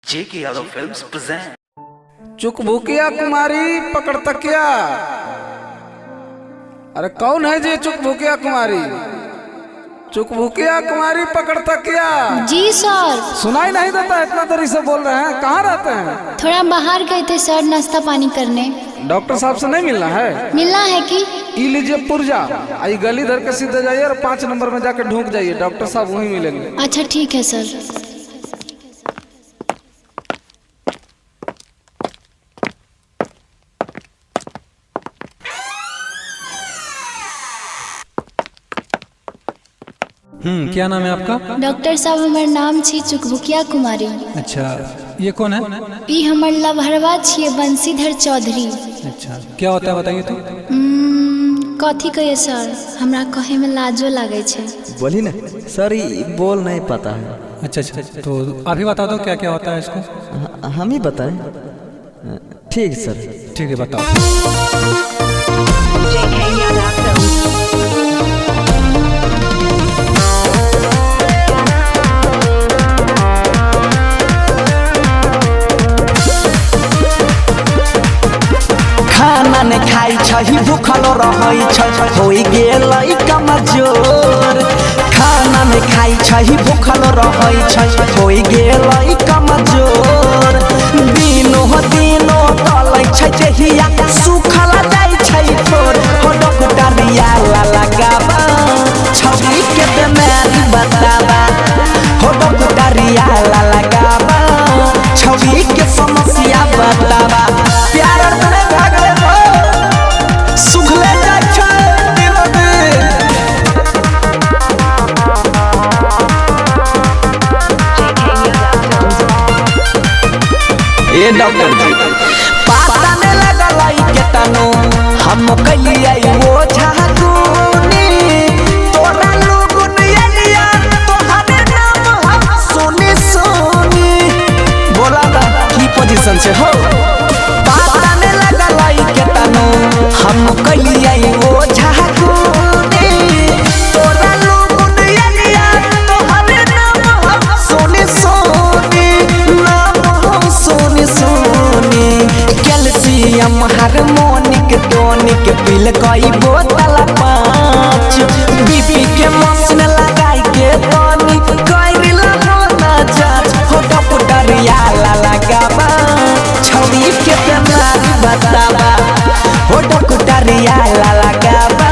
जेके Yadav films present. चुकभुकिया कुमारी पकड़ तकिया। अरे कौन है जी चुकभुकिया कुमारी? चुकभुकिया कुमारी पकड़ तकिया। जी सर। सुनाई नहीं देता, इतना देरी से बोल रहे हैं। कहाँ रहते हैं? थोड़ा बाहर गए थे सर, नाश्ता पानी करने। डॉक्टर साहब से नहीं मिलना है? मिलना है कि? ई लीजिए पुर्जा, आई गली धर के सीधे जाइए और 5 नंबर में जाकर ढूंढ जाइए, डॉक्टर साहब वहीं मिलेंगे। अच्छा ठीक है सर। क्या नाम है आपका? डॉक्टर साहब हमार नाम छी चुकभुकिया कुमारी। अच्छा, ये कौन है? ई हमर लभरवा छिए बंसीधर चौधरी। अच्छा, क्या होता है बताइए तो। कथी कहिए सर, हमरा कहे में लाजो लागे छे। बोली ना सर, ये बोल नहीं पाता है। अच्छा अच्छा, तो अभी बता दो क्या क्या होता है इसको। हम ही बताएं? ठीक सर। ठीक है बताओ। खाना ने खाई छही भूखल रहई छ होई गेलै कमजोर। खाना ने खाई छही भूखल रहई छ होई गेलै कमजोर। दिनो तलै छ जहिया सुखल जाई छै थोर। हो डॉक्टरिया लगाबा छौरी के बीमारी बताबा। हो डॉक्टरिया लगाबा छौरी के समस्या बताबा। प्यार में भागले हो सुखले जाय छै दिल में। ए डॉक्टर जी पता ने लगलाई के तनो हम कलियै वो झागुनी। तोरा लोगन एलिया तोहरे नाम हम सोनी सोनी। बोला ना की पोजीशन से हो? पता ने लगलाई के तनो हम कलियै वो झागुनी। तोरा लोगन एलिया तोहरे नाम हम सोनी सोनी। नाम हम सोनी सोनी। कैल्शियम हार्मोनिक टॉनिक पिल कई बोतल 5। बीपी के मशीन लगाई के पानी कइला हो ना जांच। हो डॉक्टरिया लगाबा छौरी के बीमारी बताबा। हो डॉक्टरिया लगाबा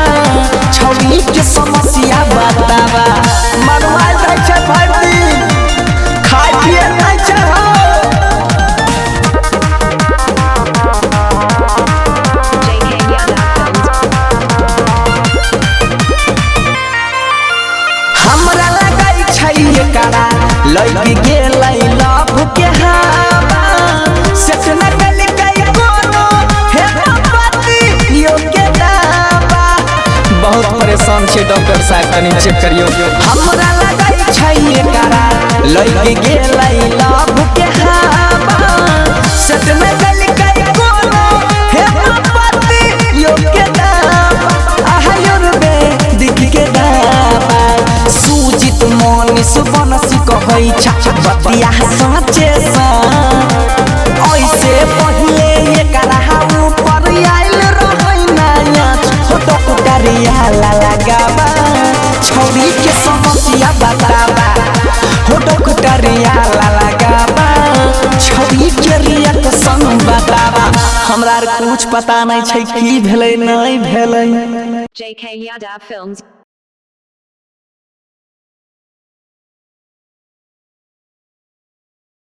छौरी के समस्या बताबा। मरवा जाय छै भर्ती खाय पिए नहीं छै हो। हमरा लगाई छै एकरा लग गेलै लव के हवा। सेट न कल कई कोनो हे पति यो के दावा। बहुत परेशान छै डॉक्टर साहब, तनी चेक करियो। हमरा लगाई छै एकरा लग गेलै लव के हवा। सेट न कल कई कोनो हे पति यो के दावा। आयुर्वेदिक के दावा। सूजित मोनिस बनसी कहै छ बतिया साँचे सा। ऐसे पहिले एकरा ऊपर आइल रहै नया। हो डॉक्टरिया लगाबा छौरी के समस्या बताबा। हो डॉक्टरिया लगाबा छौरी के रिएक्शन बताबा। हमरा कुछ पता नहीं छै की भेलै नहीं भेलै। JK Yadav Films